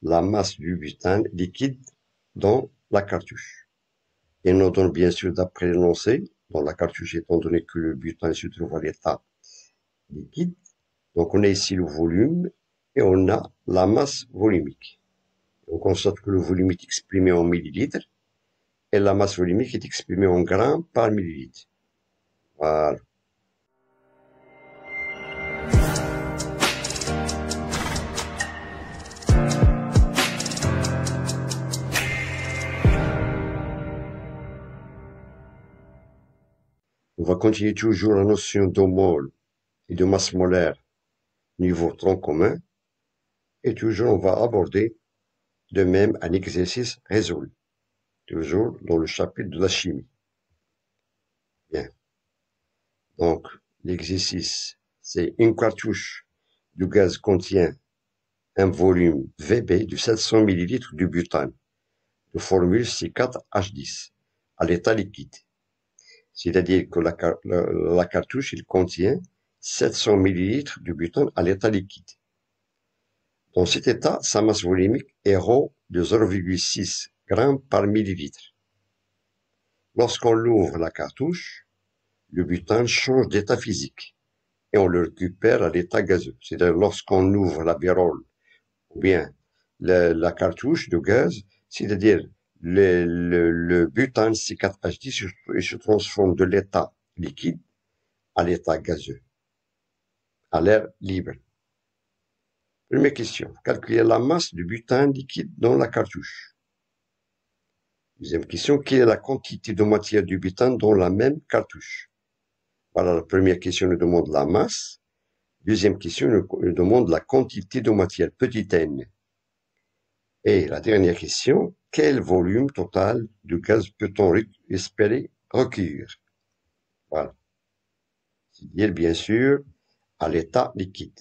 la masse du butane liquide dans la cartouche. Et nous donne bien sûr d'après l'énoncé, dans la cartouche étant donné que le butane se trouve à l'état liquide. Donc on a ici le volume et on a la masse volumique. On constate que le volume est exprimé en millilitres et la masse volumique est exprimée en grammes par millilitre. Voilà. On va continuer toujours la notion de mol et de masse molaire niveau tronc commun. Et toujours on va aborder de même un exercice résolu. Toujours dans le chapitre de la chimie. Bien. Donc, l'exercice, c'est une cartouche du gaz contient un volume VB de 700 ml de butane de formule C4H10 à l'état liquide. C'est-à-dire que la cartouche, il contient 700 ml de butane à l'état liquide. Dans cet état, sa masse volumique est ρ de 0,6 g par millilitre. Lorsqu'on ouvre la cartouche, le butane change d'état physique et on le récupère à l'état gazeux. C'est-à-dire lorsqu'on ouvre la virole ou bien la cartouche de gaz, c'est-à-dire le butane C4H10 se transforme de l'état liquide à l'état gazeux, à l'air libre. Première question, calculer la masse du butane liquide dans la cartouche. Deuxième question, quelle est la quantité de matière du butane dans la même cartouche? Voilà, la première question nous demande la masse. Deuxième question nous demande la quantité de matière, petit n. Et la dernière question, quel volume total de gaz peut-on espérer recueillir? Voilà. C'est-à-dire, bien sûr, à l'état liquide.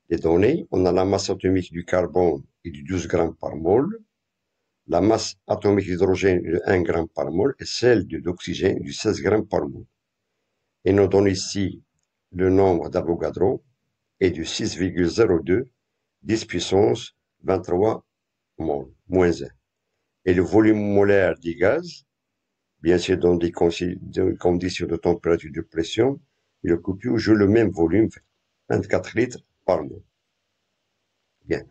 Les données, on a la masse atomique du carbone et de 12 grammes par mol, la masse atomique d'hydrogène de 1 g par mol et celle de l'oxygène de 16 grammes par mol. Et nous donne ici le nombre d'Avogadro est de 6,02 10 puissance 23 mol, moins 1. Et le volume molaire du gaz, bien sûr dans des conditions de température et de pression, il occupe toujours le même volume, 24 litres par mol. Bien.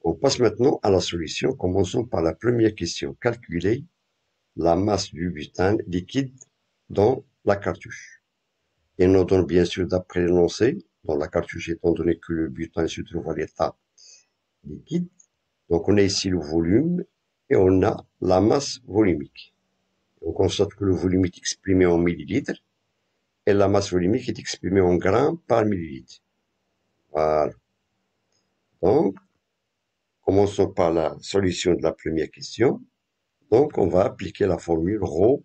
On passe maintenant à la solution. Commençons par la première question. Calculer la masse du butane liquide dans la cartouche. Et nous donne bien sûr d'après l'énoncé, dans la cartouche étant donné que le butane se trouve à l'état liquide. Donc on a ici le volume et on a la masse volumique. On constate que le volume est exprimé en millilitres et la masse volumique est exprimée en grammes par millilitre. Voilà. Donc, commençons par la solution de la première question. Donc, on va appliquer la formule ρ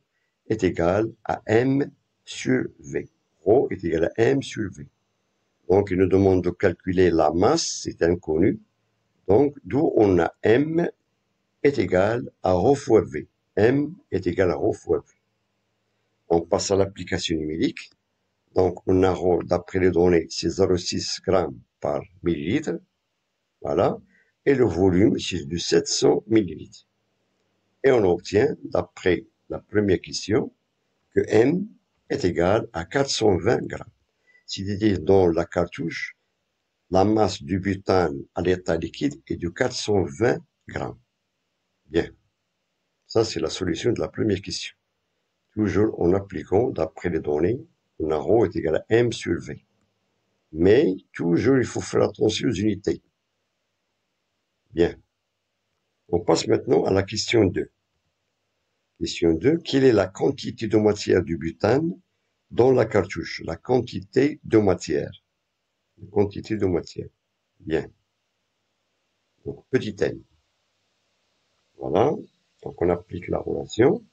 est égal à m sur v. Ρ est égal à m sur v. Donc, il nous demande de calculer la masse, c'est inconnu. Donc, d'où on a m est égal à ρ fois v. M est égal à ρ fois v. On passe à l'application numérique. Donc, on a ρ, d'après les données, c'est 0,6 grammes par millilitre. Voilà. Et le volume, c'est de 700 millilitres. Et on obtient, d'après la première question, que M est égal à 420 grammes. C'est-à-dire, dans la cartouche, la masse du butane à l'état liquide est de 420 grammes. Bien. Ça, c'est la solution de la première question. Toujours en appliquant, d'après les données, on a ρ est égal à M sur V. Mais, toujours, il faut faire attention aux unités. Bien. On passe maintenant à la question 2. Question 2. Quelle est la quantité de matière du butane dans la cartouche? La quantité de matière. La quantité de matière. Bien. Donc, petit n. Voilà. Donc, on applique la relation.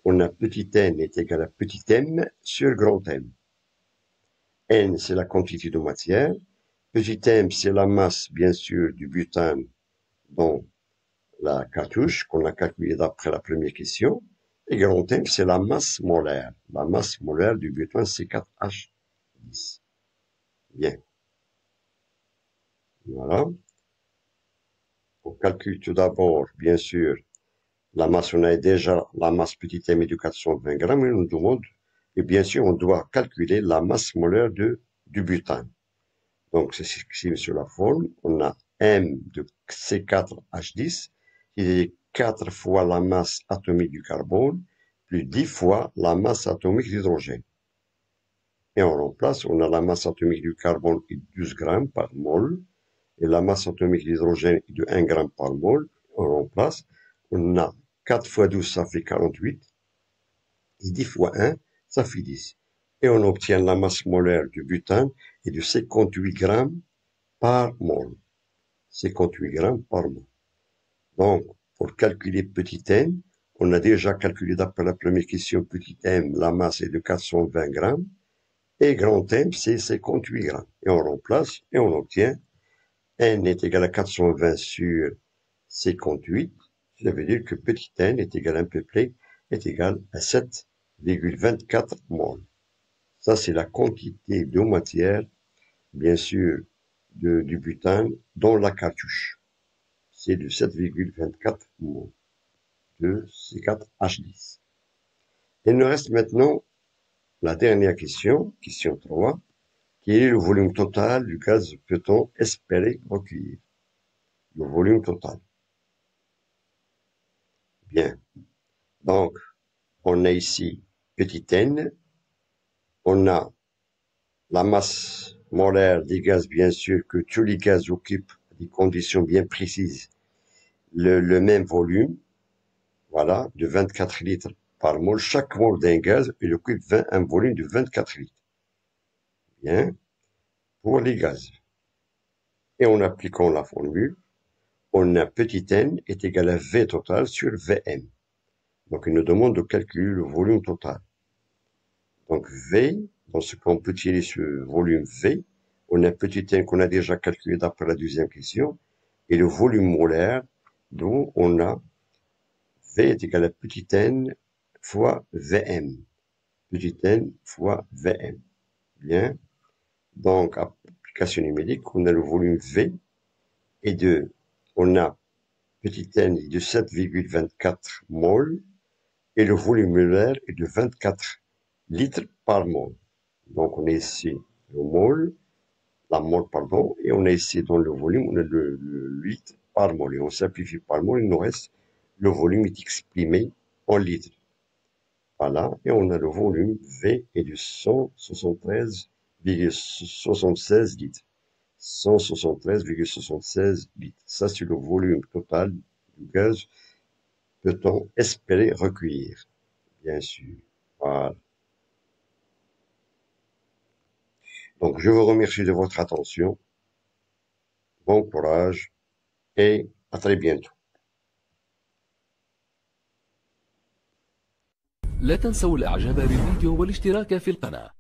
On a petit n est égal à petit m sur grand M. N, c'est la quantité de matière. Petit m, c'est la masse, bien sûr, du butane dans la cartouche qu'on a calculée d'après la première question. Et grand M, c'est la masse molaire du butane C4H10. Bien. Voilà. On calcule tout d'abord, bien sûr, la masse. On a déjà la masse petit m est de 420 grammes et on nous demande, et bien sûr, on doit calculer la masse molaire du butane. Donc, c'est sur la forme. On a M de C4H10, qui est 4 fois la masse atomique du carbone, plus 10 fois la masse atomique d'hydrogène. Et on remplace, on a la masse atomique du carbone est 12 grammes par mol, et la masse atomique d'hydrogène est de 1 gramme par mol. On remplace, on a 4 fois 12, ça fait 48, et 10 fois 1, ça fait 10. Et on obtient la masse molaire du butane est de 58 grammes par mol. 58 grammes par mol. Donc, pour calculer petit m, on a déjà calculé d'après la première question, petit m, la masse est de 420 grammes, et grand M, c'est 58 grammes. Et on remplace, et on obtient N est égal à 420 sur 58. Ça veut dire que petit n est égal à un peu près, est égal à 7,24 mol. Ça, c'est la quantité de matière, bien sûr, du butane dans la cartouche. C'est de 7,24 mol de C4H10. Il nous reste maintenant la dernière question, question 3. Quel est le volume total du gaz peut-on espérer recueillir? Le volume total. Bien. Donc, on a ici petit n, on a la masse molaire des gaz, bien sûr, que tous les gaz occupent des conditions bien précises, le même volume, voilà, de 24 litres par mol. Chaque mol d'un gaz, il occupe un volume de 24 litres. Bien, pour les gaz. Et en appliquant la formule, on a petit n est égal à V total sur Vm. Donc, il nous demande de calculer le volume total. Donc, V, dans ce qu'on peut tirer sur volume V, on a petit n qu'on a déjà calculé d'après la deuxième question, et le volume molaire, dont on a V est égal à petit n fois Vm. Petit n fois Vm. Bien. Donc, application numérique, on a le volume V et on a petit n est de 7,24 mol et le volume molaire est de 24 litres par mol. Donc, on a ici le mol, la mol, pardon, et on a ici dans le volume, on a le litre par mol. Et on simplifie par mol, il nous reste le volume est exprimé en litres. Voilà, et on a le volume V est de 173,76 litres. 173,76 litres. Ça, c'est le volume total du gaz peut-on espérer recueillir, bien sûr. Voilà. Donc, je vous remercie de votre attention. Bon courage et à très bientôt. لا تنسوا الإعجاب بالفيديو والاشتراك في القناة.